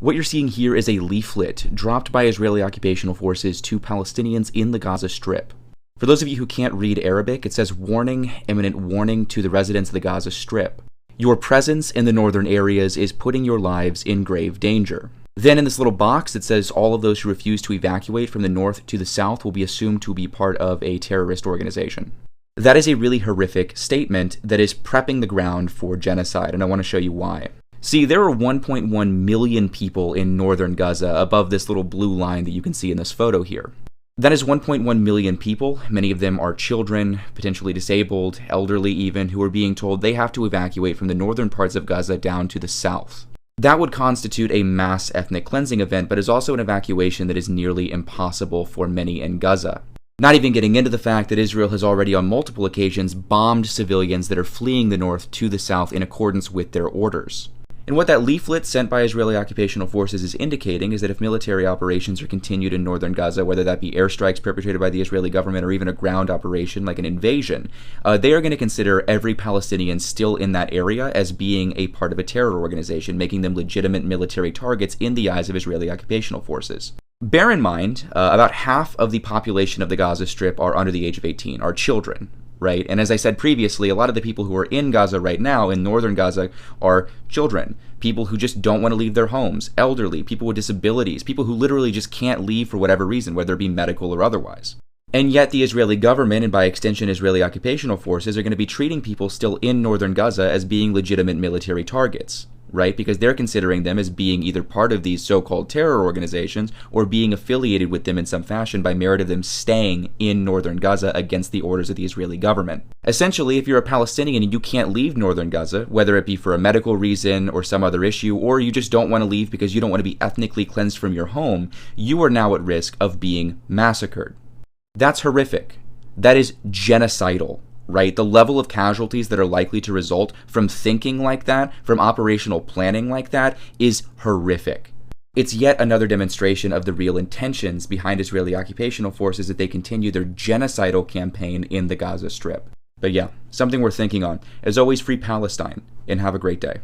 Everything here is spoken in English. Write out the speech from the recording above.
What you're seeing here is a leaflet dropped by Israeli occupational forces to Palestinians in the Gaza Strip. For those of you who can't read Arabic, it says, "Warning, imminent warning to the residents of the Gaza Strip. Your presence in the northern areas is putting your lives in grave danger." Then in this little box it says all of those who refuse to evacuate from the north to the south will be assumed to be part of a terrorist organization. That is a really horrific statement that is prepping the ground for genocide, and I want to show you why. See, there are 1.1 million people in northern Gaza above this little blue line that you can see in this photo here. That is 1.1 million people. Many of them are children, potentially disabled, elderly even, who are being told they have to evacuate from the northern parts of Gaza down to the south. That would constitute a mass ethnic cleansing event, but is also an evacuation that is nearly impossible for many in Gaza. Not even getting into the fact that Israel has already on multiple occasions bombed civilians that are fleeing the north to the south in accordance with their orders. And what that leaflet sent by Israeli occupational forces is indicating is that if military operations are continued in northern Gaza, whether that be airstrikes perpetrated by the Israeli government or even a ground operation like an invasion, they are going to consider every Palestinian still in that area as being a part of a terror organization, making them legitimate military targets in the eyes of Israeli occupational forces. Bear in mind, about half of the population of the Gaza Strip are under the age of 18, are children. Right? And as I said previously, a lot of the people who are in Gaza right now, in northern Gaza, are children, people who just don't want to leave their homes, elderly, people with disabilities, people who literally just can't leave for whatever reason, whether it be medical or otherwise. And yet the Israeli government, and by extension Israeli occupational forces, are going to be treating people still in northern Gaza as being legitimate military targets. Right? Because they're considering them as being either part of these so-called terror organizations or being affiliated with them in some fashion by merit of them staying in northern Gaza against the orders of the Israeli government. Essentially, if you're a Palestinian and you can't leave northern Gaza, whether it be for a medical reason or some other issue, or you just don't want to leave because you don't want to be ethnically cleansed from your home, you are now at risk of being massacred. That's horrific. That is genocidal. Right? The level of casualties that are likely to result from thinking like that, from operational planning like that, is horrific. It's yet another demonstration of the real intentions behind Israeli occupational forces that they continue their genocidal campaign in the Gaza Strip. But yeah, something worth thinking on. As always, free Palestine, and have a great day.